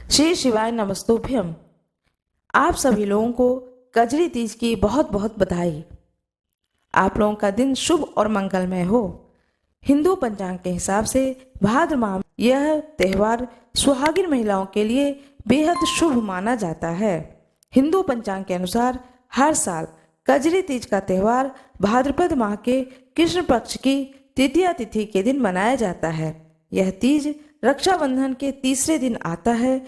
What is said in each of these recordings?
श्री शिवाय नमस्तुभ्यम। आप सभी लोगों को कजरी तीज की बहुत बहुत बधाई। आप लोगों का दिन शुभ और मंगलमय हो। हिंदू पंचांग के हिसाब से भाद्र माह में यह त्यौहार सुहागिन महिलाओं के लिए बेहद शुभ माना जाता है। हिंदू पंचांग के अनुसार हर साल कजरी तीज का त्यौहार भाद्रपद माह के कृष्ण पक्ष की तृतीया तिथि के दिन मनाया जाता है। यह तीज रक्षाबंधन के तीसरे दिन आता है।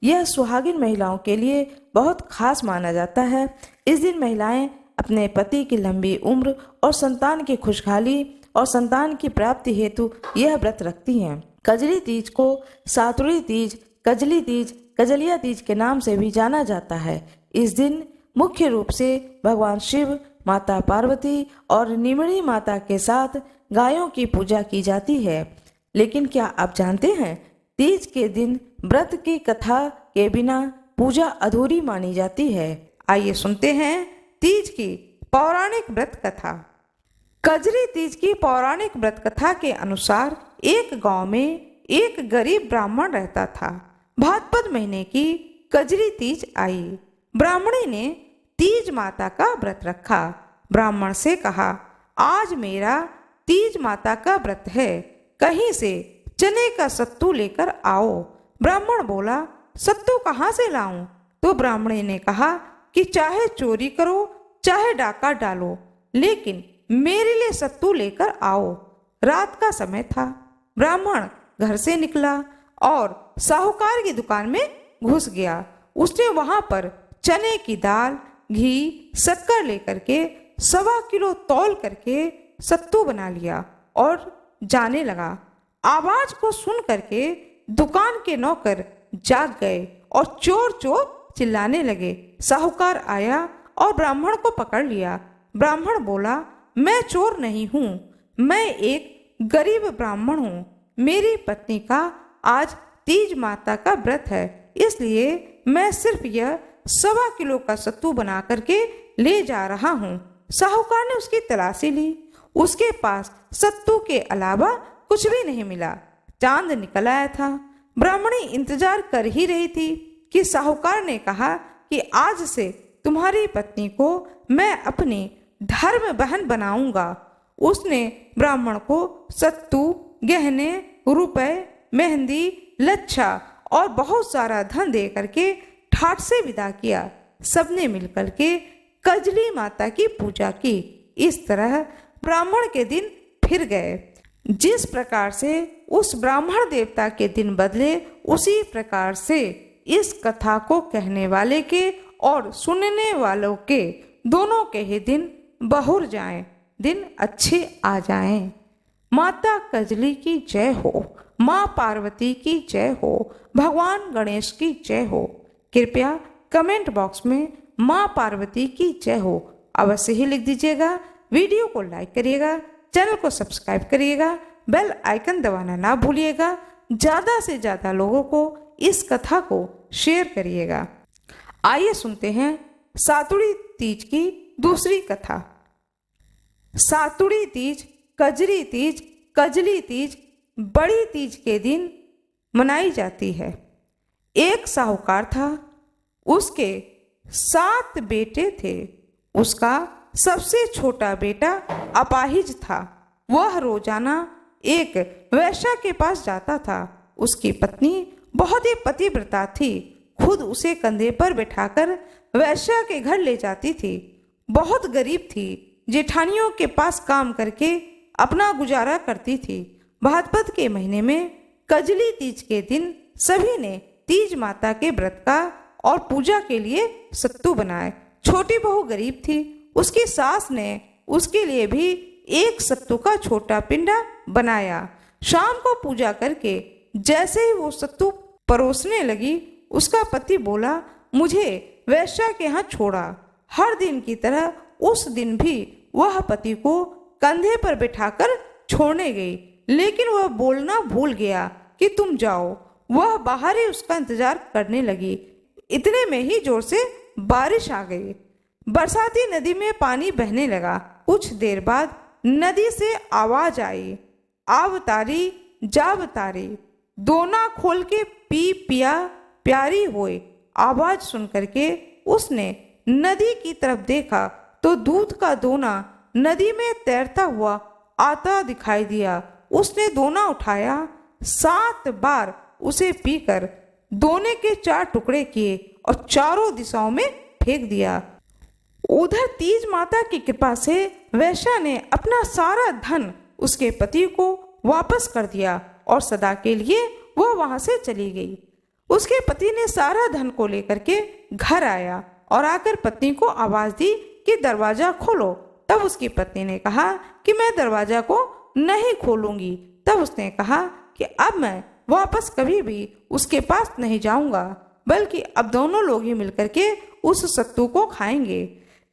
यह सुहागिन महिलाओं के लिए बहुत खास माना जाता है। इस दिन महिलाएं अपने पति की लंबी उम्र और संतान की खुशहाली और संतान की प्राप्ति हेतु यह व्रत रखती हैं। कजरी तीज को सातुड़ी तीज, कजली तीज, कजलिया तीज के नाम से भी जाना जाता है। इस दिन मुख्य रूप से भगवान शिव, माता पार्वती और निमिड़ी माता के साथ गायों की पूजा की जाती है। लेकिन क्या आप जानते हैं, तीज के दिन व्रत की कथा के बिना पूजा अधूरी मानी जाती है। आइए सुनते हैं तीज की पौराणिक व्रत कथा। कजरी तीज की पौराणिक व्रत कथा के अनुसार एक गांव में एक गरीब ब्राह्मण रहता था। भाद्रपद महीने की कजरी तीज आई। ब्राह्मणी ने तीज माता का व्रत रखा। ब्राह्मण से कहा, आज मेरा तीज माता का व्रत है, कहीं से चने का सत्तू लेकर आओ। ब्राह्मण बोला, सत्तू कहाँ से लाऊं? तो ब्राह्मणी ने कहा कि चाहे चोरी करो चाहे डाका डालो, लेकिन मेरे लिए सत्तू लेकर आओ। रात का समय था। ब्राह्मण घर से निकला और साहूकार की दुकान में घुस गया। उसने वहां पर चने की दाल, घी, शक्कर लेकर के 1.25 किलो तौल करके सत्तू बना लिया और जाने लगा। आवाज को सुन करके दुकान के नौकर जाग गए और चोर चोर चिल्लाने लगे। साहूकार आया और ब्राह्मण को पकड़ लिया। ब्राह्मण बोला, मैं चोर नहीं हूँ, मैं एक गरीब ब्राह्मण हूँ। मेरी पत्नी का आज तीज माता का व्रत है, इसलिए मैं सिर्फ यह 1.25 किलो का सत्तू बना करके ले जा रहा हूँ। साहूकार ने उसकी तलाशी ली। उसके पास सत्तू के अलावा कुछ भी नहीं मिला। चांद निकल आया था। ब्राह्मणी इंतजार कर ही रही थी कि साहूकार ने कहा कि आज से तुम्हारी पत्नी को मैं अपनी धर्म बहन बनाऊंगा। उसने ब्राह्मण को सत्तू, गहने, रुपए, मेहंदी, लच्छा और बहुत सारा धन दे करके ठाट से विदा किया। सबने मिलकर के कजली माता की पूजा की। इस तरह ब्राह्मण के दिन फिर गए। जिस प्रकार से उस ब्राह्मण देवता के दिन बदले, उसी प्रकार से इस कथा को कहने वाले के और सुनने वालों के दोनों के ही दिन बहुर जाएं, दिन अच्छे आ जाएं। माता कजली की जय हो, माँ पार्वती की जय हो, भगवान गणेश की जय हो। कृपया कमेंट बॉक्स में माँ पार्वती की जय हो अवश्य ही लिख दीजिएगा। वीडियो को लाइक करिएगा, चैनल को सब्सक्राइब करिएगा, बेल आइकन दबाना ना भूलिएगा। ज़्यादा से ज़्यादा लोगों को इस कथा को शेयर करिएगा। आइए सुनते हैं सातुड़ी तीज की दूसरी कथा। सातुड़ी तीज, कजरी तीज, कजली तीज बड़ी तीज के दिन मनाई जाती है। एक साहूकार था। उसके 7 बेटे थे। उसका सबसे छोटा बेटा अपाहिज था। वह रोजाना एक वैश्या के पास जाता था। उसकी पत्नी बहुत ही पतिव्रता थी। खुद उसे कंधे पर बैठाकर वैश्या के घर ले जाती थी। बहुत गरीब थी। जेठानियों के पास काम करके अपना गुजारा करती थी। भाद्रपद के महीने में कजली तीज के दिन सभी ने तीज माता के व्रत का और पूजा के लिए सत्तू बनाए। छोटी बहू गरीब थी। उसकी सास ने उसके लिए भी एक सत्तू का छोटा पिंडा बनाया। शाम को पूजा करके जैसे ही वो सत्तू परोसने लगी, उसका पति बोला, मुझे वैश्या के यहाँ छोड़ा। हर दिन की तरह उस दिन भी वह पति को कंधे पर बिठाकर छोड़ने गई, लेकिन वह बोलना भूल गया कि तुम जाओ। वह बाहर ही उसका इंतजार करने लगी। इतने में ही जोर से बारिश आ गई। बरसाती नदी में पानी बहने लगा। कुछ देर बाद नदी से आवाज आई, आवतारी जावतारी। दोना खोल के पी पिया प्यारी हुई आवाज सुन करके उसने नदी की तरफ देखा तो दूध का दोना नदी में तैरता हुआ आता दिखाई दिया। उसने दोना उठाया, 7 बार उसे पीकर दोने के 4 टुकड़े किए और चारों दिशाओं में फेंक दिया। उधर तीज माता की कृपा से वैश्या ने अपना सारा धन उसके पति को वापस कर दिया और सदा के लिए वो वहां से चली गई। उसके पति ने सारा धन को लेकर के घर आया और आकर पत्नी को आवाज दी कि दरवाजा खोलो। तब उसकी पत्नी ने कहा कि मैं दरवाजा को नहीं खोलूंगी। तब उसने कहा कि अब मैं वापस कभी भी उसके पास नहीं जाऊंगा, बल्कि अब दोनों लोग ही मिलकर के उस सत्तू को खाएंगे।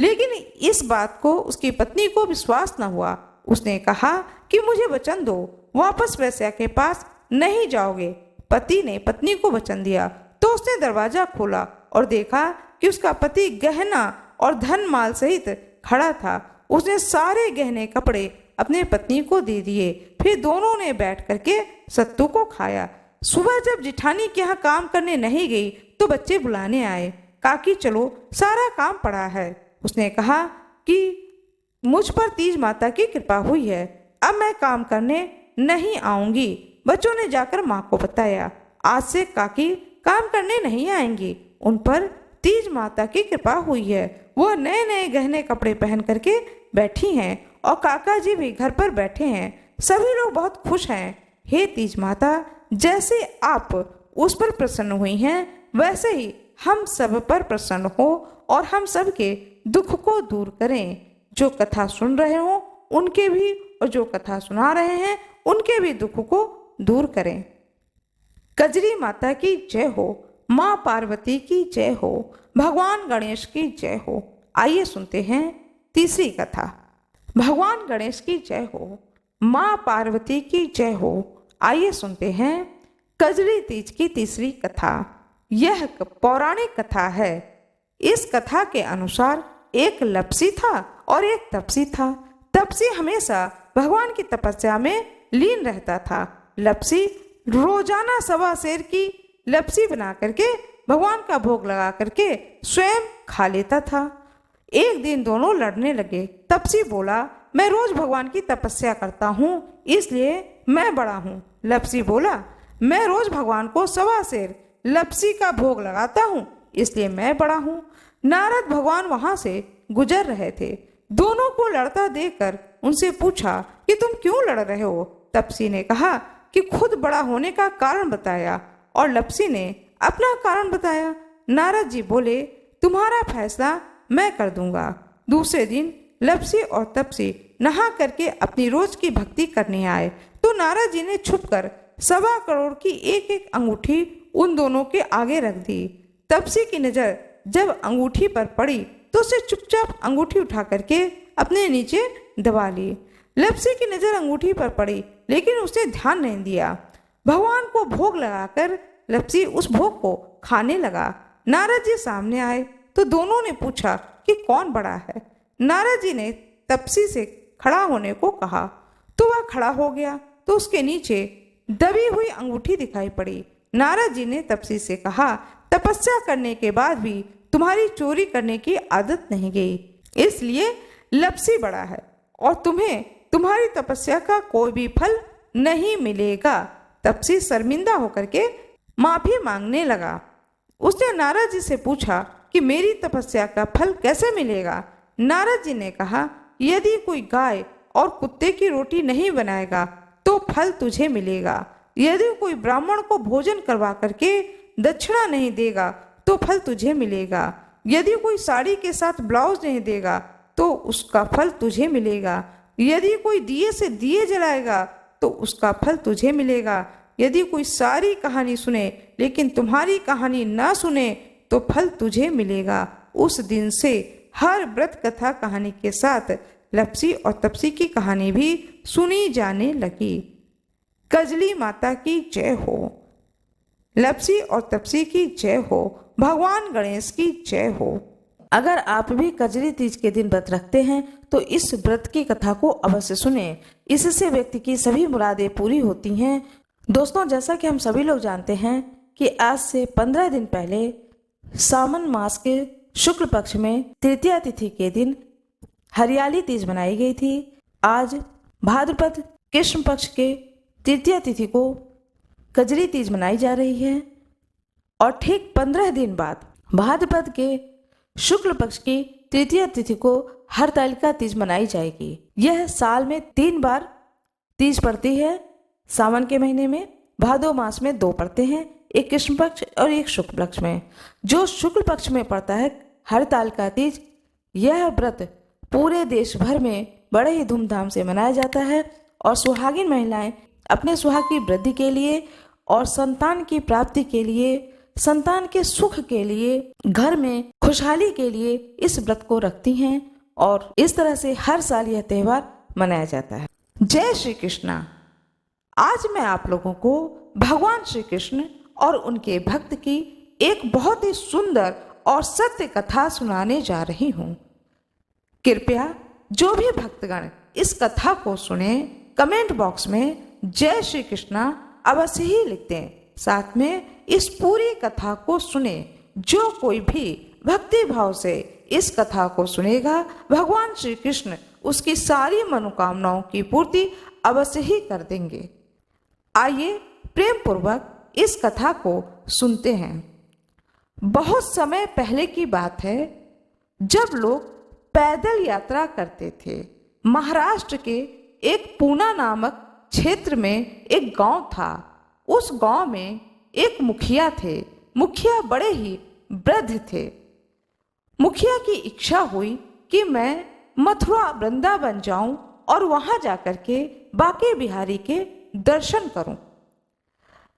लेकिन इस बात को उसकी पत्नी को विश्वास न हुआ। उसने कहा कि मुझे वचन दो, वापस वैश्या के पास नहीं जाओगे। पति ने पत्नी को वचन दिया तो उसने दरवाजा खोला और देखा कि उसका पति गहना और धन माल सहित खड़ा था। उसने सारे गहने कपड़े अपने पत्नी को दे दिए। फिर दोनों ने बैठ करके सत्तू को खाया। सुबह जब जिठानी के यहाँ काम करने नहीं गई तो बच्चे बुलाने आए। काकी चलो, सारा काम पड़ा है। उसने कहा कि मुझ पर तीज माता की कृपा हुई है, अब मैं काम करने नहीं आऊंगी। बच्चों ने जाकर माँ को बताया, आज से काकी काम करने नहीं आएंगी, उन पर तीज माता की कृपा हुई है। वो नए नए गहने कपड़े पहन करके बैठी हैं और काका जी भी घर पर बैठे हैं। सभी लोग बहुत खुश हैं। हे तीज माता, जैसे आप उस पर प्रसन्न हुई हैं, वैसे ही हम सब पर प्रसन्न हो और हम सब के दुख को दूर करें। जो कथा सुन रहे हो उनके भी और जो कथा सुना रहे हैं उनके भी दुख को दूर करें। कजरी माता की जय हो, माँ पार्वती की जय हो, भगवान गणेश की जय हो। आइए सुनते हैं तीसरी कथा। भगवान गणेश की जय हो, माँ पार्वती की जय हो। आइए सुनते हैं कजरी तीज की तीसरी कथा। यह पौराणिक कथा है। इस कथा के अनुसार एक लपसी था और एक तपसी था। तपसी हमेशा भगवान की तपस्या में लीन रहता था। लपसी रोजाना 1.25 सेर की लपसी बना करके भगवान का भोग लगा करके स्वयं खा लेता था। एक दिन दोनों लड़ने लगे। तपसी बोला, मैं रोज भगवान की तपस्या करता हूँ, इसलिए मैं बड़ा हूँ। लपसी बोला, मैं रोज भगवान को 1.25 सेर लपसी का भोग लगाता हूँ, इसलिए मैं बड़ा हूँ। नारद भगवान वहां से गुजर रहे थे। दोनों को लड़ता देखकर उनसे पूछा कि तुम क्यों लड़ रहे हो। तपसी ने कहा कि खुद बड़ा होने का कारण बताया और लपसी ने अपना कारण बताया। नारद जी बोले, तुम्हारा फैसला मैं कर दूंगा। दूसरे दिन लपसी और तपसी नहा करके अपनी रोज की भक्ति करने आए तो नारद जी ने छुपकर 1.25 करोड़ की एक अंगूठी उन दोनों के आगे रख दी। तपसी की नजर जब अंगूठी पर पड़ी तो उसे चुपचाप अंगूठी उठा करके अपने नीचे दबा ली। लपसी की नजर अंगूठी पर पड़ी लेकिन उसने ध्यान नहीं दिया। भगवान को भोग लगाकर लपसी उस भोग को खाने लगा। नारद जी सामने आए तो दोनों ने पूछा कि कौन बड़ा है। नारद जी ने तपसी से खड़ा होने को कहा तो वह खड़ा हो गया तो उसके नीचे दबी हुई अंगूठी दिखाई पड़ी। नारद जी ने तपसी से कहा, तपस्या करने के बाद भी तुम्हारी चोरी करने की आदत नहीं गई, इसलिए लपसी बड़ा है और तुम्हें तुम्हारी तपस्या का कोई भी फल नहीं मिलेगा। तपसी शर्मिंदा होकर के माफी मांगने लगा। उसने नारद जी से पूछा कि मेरी तपस्या का फल कैसे मिलेगा। नारद जी ने कहा, यदि कोई गाय और कुत्ते की रोटी नहीं बनाएगा तो फल तुझे मिलेगा। यदि कोई ब्राह्मण को भोजन करवा करके दक्षिणा नहीं देगा तो फल तुझे मिलेगा। यदि कोई साड़ी के साथ ब्लाउज नहीं देगा तो उसका फल तुझे मिलेगा। यदि कोई दिए से दिए जलाएगा तो उसका फल तुझे मिलेगा। यदि कोई सारी कहानी सुने लेकिन तुम्हारी कहानी ना सुने तो फल तुझे मिलेगा। उस दिन से हर व्रत कथा कहानी के साथ लपसी और तपसी की कहानी भी सुनी जाने लगी। कजली माता की जय हो, लपसी और तपसी की जय हो, भगवान गणेश की जय हो। अगर आप भी कजरी तीज के दिन व्रत रखते हैं तो इस व्रत की कथा को अवश्य सुनें। इससे व्यक्ति की सभी मुरादें पूरी होती हैं। दोस्तों, जैसा कि हम सभी लोग जानते हैं कि आज से 15 दिन पहले सावन मास के शुक्ल पक्ष में तृतीया तिथि के दिन हरियाली तीज मनाई गई थी। आज भाद्रपद कृष्ण पक्ष के तृतीया तिथि को कजरी तीज मनाई जा रही है और ठीक 15 दिन बाद भाद्रपद के शुक्ल पक्ष की तृतीया तिथि को हरतालिका तीज मनाई जाएगी। यह साल में 3 बार तीज पड़ती है। सावन के महीने में, भादो मास में 2 पड़ते हैं, एक कृष्ण पक्ष और एक शुक्ल पक्ष में। जो शुक्ल पक्ष में पड़ता है हरतालिका तीज, यह व्रत पूरे देश भर में बड़े ही धूमधाम से मनाया जाता है और सुहागिन महिलाएं अपने सुहाग की वृद्धि के लिए और संतान की प्राप्ति के लिए, संतान के सुख के लिए, घर में खुशहाली के लिए इस व्रत को रखती हैं और इस तरह से हर साल यह त्योहार मनाया जाता है। जय श्री कृष्णा। आज मैं आप लोगों को भगवान श्री कृष्ण और उनके भक्त की एक बहुत ही सुंदर और सत्य कथा सुनाने जा रही हूँ। कृपया जो भी भक्तगण इस कथा को सुने, कमेंट बॉक्स में जय श्री कृष्णा अवश्य ही लिख दें। साथ में इस पूरी कथा को सुने। जो कोई भी भक्ति भाव से इस कथा को सुनेगा, भगवान श्री कृष्ण उसकी सारी मनोकामनाओं की पूर्ति अवश्य ही कर देंगे। आइए प्रेम पूर्वक इस कथा को सुनते हैं। बहुत समय पहले की बात है, जब लोग पैदल यात्रा करते थे। महाराष्ट्र के एक पूना नामक क्षेत्र में एक गांव था। उस गांव में एक मुखिया थे। मुखिया बड़े ही वृद्ध थे। मुखिया की इच्छा हुई कि मैं मथुरा वृंदावन जाऊं और वहां जाकर के बांके बिहारी के दर्शन करूं।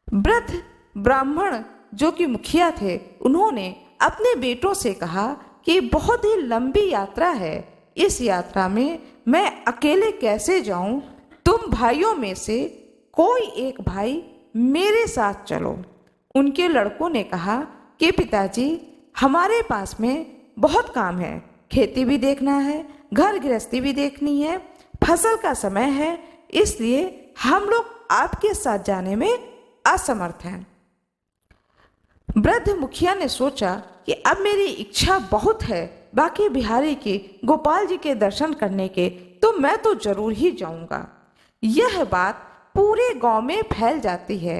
वृद्ध ब्राह्मण जो कि मुखिया थे, उन्होंने अपने बेटों से कहा कि बहुत ही लंबी यात्रा है, इस यात्रा में मैं अकेले कैसे जाऊं? तुम भाइयों में से कोई एक भाई मेरे साथ चलो। उनके लड़कों ने कहा कि पिताजी, हमारे पास में बहुत काम है, खेती भी देखना है, घर गृहस्थी भी देखनी है, फसल का समय है, इसलिए हम लोग आपके साथ जाने में असमर्थ हैं। वृद्ध मुखिया ने सोचा कि अब मेरी इच्छा बहुत है बांके बिहारी के गोपाल जी के दर्शन करने के, तो मैं तो जरूर ही जाऊंगा। यह बात पूरे गांव में फैल जाती है।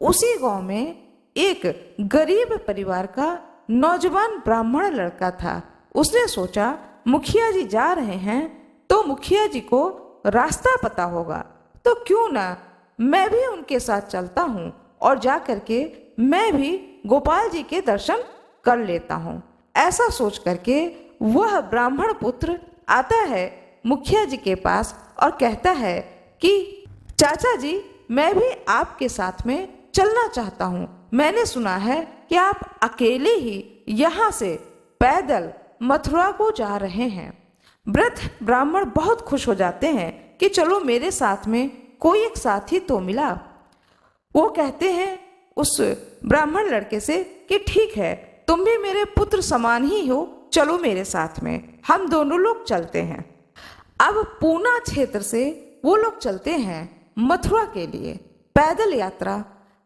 उसी गांव में एक गरीब परिवार का नौजवान ब्राह्मण लड़का था। उसने सोचा मुखिया जी जा रहे हैं तो मुखिया जी को रास्ता पता होगा, तो क्यों ना मैं भी उनके साथ चलता हूँ और जा करके मैं भी गोपाल जी के दर्शन कर लेता हूँ। ऐसा सोच करके वह ब्राह्मण पुत्र आता है मुखिया जी के पास और कहता है कि चाचा जी, मैं भी आपके साथ में चलना चाहता हूँ। मैंने सुना है कि आप अकेले ही यहाँ से पैदल मथुरा को जा रहे हैं। वृद्ध ब्राह्मण बहुत खुश हो जाते हैं कि चलो मेरे साथ में कोई एक साथी तो मिला। वो कहते हैं उस ब्राह्मण लड़के से कि ठीक है, तुम भी मेरे पुत्र समान ही हो, चलो मेरे साथ में, हम दोनों लोग चलते हैं। अब पूना क्षेत्र से वो लोग चलते हैं मथुरा के लिए पैदल यात्रा।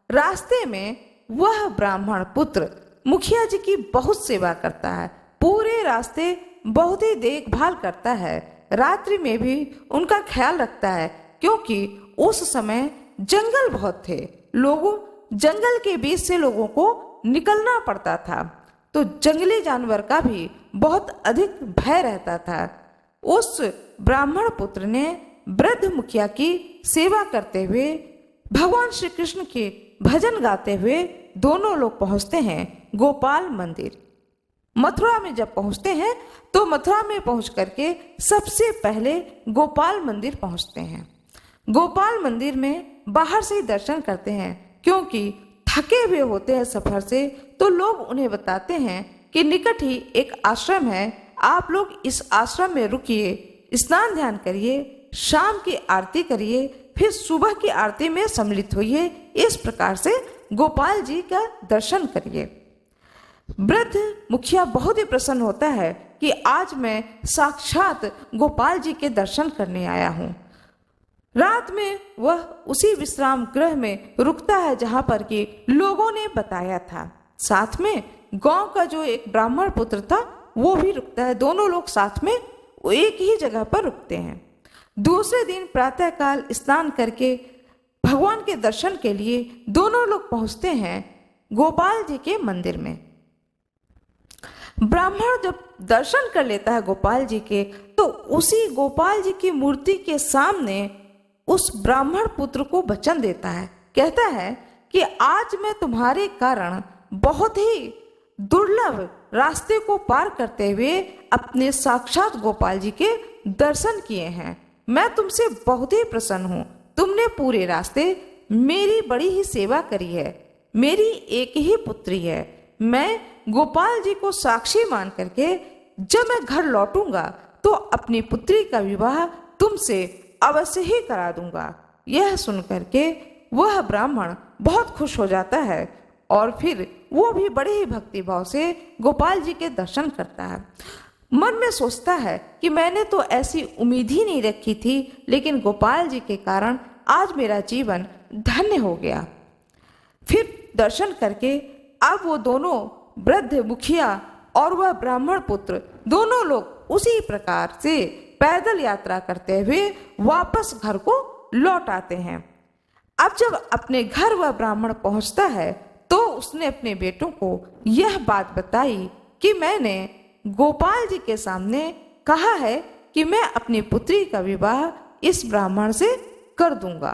रास्ते में वह ब्राह्मण पुत्र मुखिया जी की बहुत सेवा करता है, पूरे रास्ते बहुत ही देखभाल करता है, रात्रि में भी उनका ख्याल रखता है, क्योंकि उस समय जंगल बहुत थे, लोगों जंगल के बीच से लोगों को निकलना पड़ता था, तो जंगली जानवर का भी बहुत अधिक भय रहता था। उस ब्राह्मण पुत्र ने वृद्ध मुखिया की सेवा करते हुए भगवान श्री कृष्ण के भजन गाते हुए दोनों लोग पहुंचते हैं गोपाल मंदिर। मथुरा में जब पहुंचते हैं तो मथुरा में पहुंच करके सबसे पहले गोपाल मंदिर पहुंचते हैं। गोपाल मंदिर में बाहर से ही दर्शन करते हैं, क्योंकि थके हुए होते हैं सफर से, तो लोग उन्हें बताते हैं कि निकट ही एक आश्रम है, आप लोग इस आश्रम में रुकिए, स्नान ध्यान करिए, शाम की आरती करिए, फिर सुबह की आरती में सम्मिलित होइए, इस प्रकार से गोपाल जी का दर्शन करिए। वृद्ध मुखिया बहुत ही प्रसन्न होता है कि आज मैं साक्षात गोपाल जी के दर्शन करने आया हूँ। रात में वह उसी विश्राम गृह में रुकता है जहां पर कि लोगों ने बताया था। साथ में गांव का जो एक ब्राह्मण पुत्र था वो भी रुकता है। दोनों लोग साथ में एक ही जगह पर रुकते हैं। दूसरे दिन प्रातःकाल स्नान करके भगवान के दर्शन के लिए दोनों लोग पहुंचते हैं गोपाल जी के मंदिर में। ब्राह्मण जब दर्शन कर लेता है गोपाल जी के, तो उसी गोपाल जी की मूर्ति के सामने उस ब्राह्मण पुत्र को वचन देता है। कहता है कि आज मैं तुम्हारे कारण बहुत ही दुर्लभ रास्ते को पार करते हुए अपने साक्षात गोपाल जी के दर्शन किए हैं। मैं तुमसे बहुत ही प्रसन्न हूँ। तुमने पूरे रास्ते मेरी बड़ी ही सेवा करी है। मेरी एक ही पुत्री है। मैं गोपाल जी को साक्षी मान करके जब मैं घर लौटूंगा तो अपनी पुत्री का विवाह तुमसे अवश्य ही करा दूंगा। यह सुन करके वह ब्राह्मण बहुत खुश हो जाता है और फिर वो भी बड़े ही भक्ति भाव से गोपाल जी के दर्शन करता है। मन में सोचता है कि मैंने तो ऐसी उम्मीद ही नहीं रखी थी, लेकिन गोपाल जी के कारण आज मेरा जीवन धन्य हो गया। फिर दर्शन करके अब वो दोनों वृद्ध मुखिया और वह ब्राह्मण पुत्र दोनों लोग उसी प्रकार से पैदल यात्रा करते हुए वापस घर को लौट आते हैं। अब जब अपने घर वह ब्राह्मण पहुंचता है तो उसने अपने बेटों को यह बात बताई कि मैंने गोपाल जी के सामने कहा है कि मैं अपनी पुत्री का विवाह इस ब्राह्मण से कर दूंगा।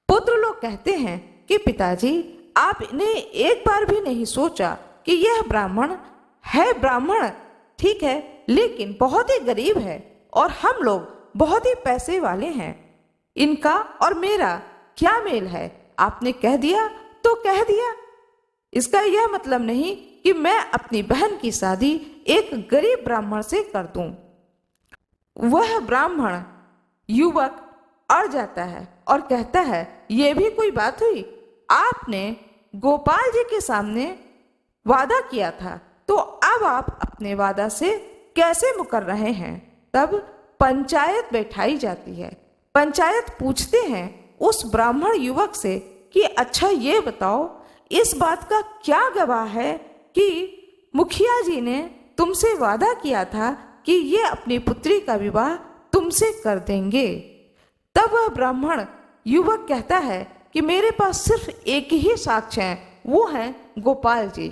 पुत्र लोग कहते हैं कि पिताजी, आपने एक बार भी नहीं सोचा कि यह ब्राह्मण ठीक है, लेकिन बहुत ही गरीब है और हम लोग बहुत ही पैसे वाले हैं। इनका और मेरा क्या मेल है? आपने कह दिया तो कह दिया। इसका यह मतलब नहीं कि मैं अपनी बहन की शादी एक गरीब ब्राह्मण से कर दूं। वह ब्राह्मण युवक अड़ जाता है और कहता है, यह भी कोई बात हुई? आपने गोपाल जी के सामने वादा किया था, तो अब आप अपने वादा से कैसे मुकर रहे हैं? तब पंचायत बैठाई जाती है। पंचायत पूछते हैं उस ब्राह्मण युवक से कि अच्छा ये बताओ, इस बात का क्या गवाह है कि मुखिया जी ने तुमसे वादा किया था कि ये अपनी पुत्री का विवाह तुमसे कर देंगे? तब वह ब्राह्मण युवक कहता है कि मेरे पास सिर्फ एक ही साक्ष्य है, वो है गोपाल जी।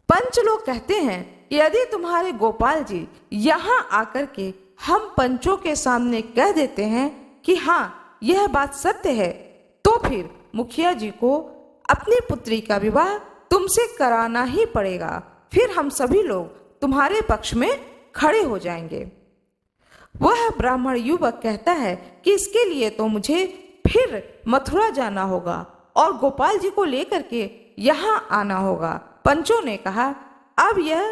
पंच लोग कहते हैं यदि तुम्हारे गोपाल जी यहाँ आकर के हम पंचों के सामने कह देते हैं कि हाँ यह बात सत्य है, तो फिर मुखिया जी को अपनी पुत्री का विवाह तुमसे कराना ही पड़ेगा। फिर हम सभी लोग तुम्हारे पक्ष में खड़े हो जाएंगे। वह ब्राह्मण युवक कहता है कि इसके लिए तो मुझे फिर मथुरा जाना होगा और गोपाल जी को लेकर के यहाँ आना होगा। पंचों ने कहा, अब यह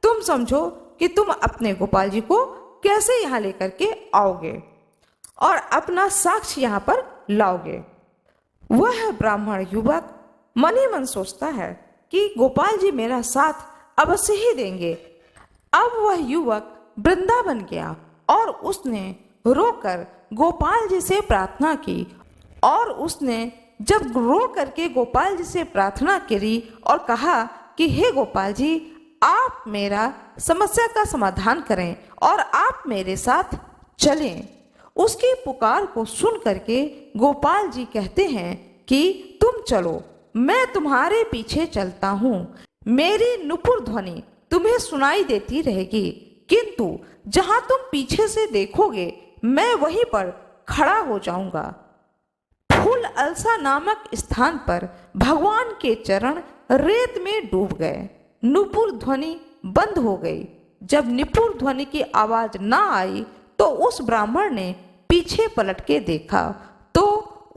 तुम समझो कि तुम अपने गोपाल जी को कैसे यहाँ लेकर के आओगे और अपना साक्ष्य यहाँ पर लाओगे। वह ब्राह्मण युवक मन ही मन सोचता है कि गोपाल जी मेरा साथ अवश्य ही देंगे। अब वह युवक वृंदावन गया और उसने रोकर गोपाल जी से प्रार्थना की और उसने जब रो करके गोपाल जी से प्रार्थना करी और कहा कि हे गोपाल जी, आप मेरा समस्या का समाधान करें और आप मेरे साथ चलें। उसकी पुकार को सुन करके गोपाल जी कहते हैं कि तुम चलो, मैं तुम्हारे पीछे चलता हूँ। मेरी नुपुर ध्वनि तुम्हें सुनाई देती रहेगी, किंतु जहाँ तुम पीछे से देखोगे मैं वहीं पर खड़ा हो जाऊंगा। फूल अलसा नामक स्थान पर भगवान के चरण रेत में डूब गए। नुपुर ध्वनि बंद हो गई। जब नुपुर ध्वनि की आवाज ना आई तो उस ब्राह्मण ने पीछे पलट के देखा तो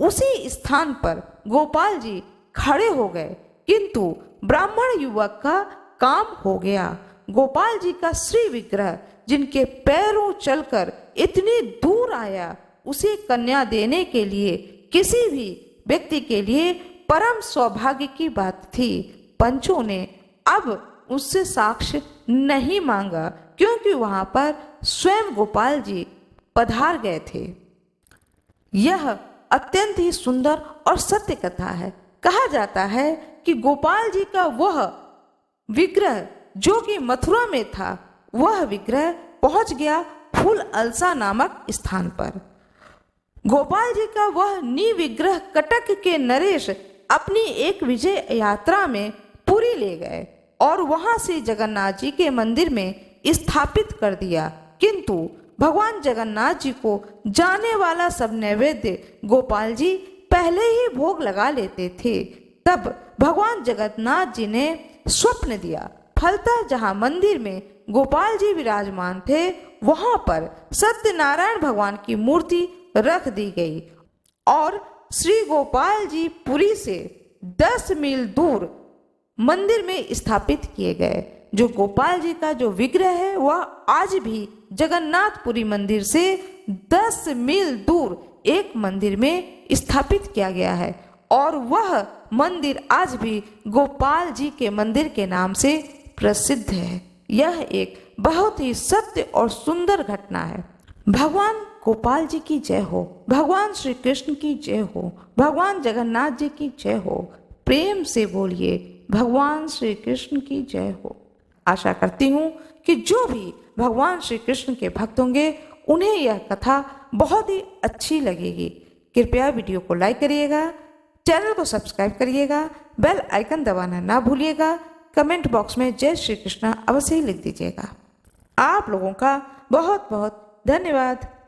उसी स्थान पर गोपाल जी खड़े हो गए, किंतु ब्राह्मण युवक का काम हो गया। गोपाल जी का श्री विग्रह जिनके पैरों चलकर इतनी दूर आया, उसे कन्या देने के लिए किसी भी व्यक्ति के लिए परम सौभाग्य की बात थी। पंचों ने अब उससे साक्ष्य नहीं मांगा, क्योंकि वहां पर स्वयं गोपाल जी पधार गए थे। यह अत्यंत ही सुंदर और सत्य कथा है। कहा जाता है कि गोपाल जी का वह विग्रह जो कि मथुरा में था, वह विग्रह पहुंच गया फूल अलसा नामक स्थान पर। गोपाल जी का वह विग्रह कटक के नरेश अपनी एक विजय यात्रा में पुरी ले गए और वहां से जगन्नाथ जी के मंदिर में स्थापित कर दिया। किंतु भगवान जगन्नाथ जी को जाने वाला सब नैवेद्य गोपाल जी पहले ही भोग लगा लेते थे। तब भगवान जगन्नाथ जी ने स्वप्न दिया। फलतः जहां मंदिर में गोपाल जी विराजमान थे, वहां पर सत्यनारायण भगवान की मूर्ति रख दी गई और श्री गोपाल जी पुरी से 10 मील दूर मंदिर में स्थापित किए गए। जो गोपाल जी का जो विग्रह है वह आज भी जगन्नाथपुरी मंदिर से 10 मील दूर एक मंदिर में स्थापित किया गया है और वह मंदिर आज भी गोपाल जी के मंदिर के नाम से प्रसिद्ध है। यह एक बहुत ही सत्य और सुंदर घटना है। भगवान गोपाल जी की जय हो, भगवान श्री कृष्ण की जय हो, भगवान जगन्नाथ जी की जय हो। प्रेम से बोलिए भगवान श्री कृष्ण की जय हो। आशा करती हूँ कि जो भी भगवान श्री कृष्ण के भक्त होंगे उन्हें यह कथा बहुत ही अच्छी लगेगी। कृपया वीडियो को लाइक करिएगा, चैनल को सब्सक्राइब करिएगा, बेल आइकन दबाना ना भूलिएगा। कमेंट बॉक्स में जय श्री कृष्ण अवश्य ही लिख दीजिएगा। आप लोगों का बहुत बहुत धन्यवाद।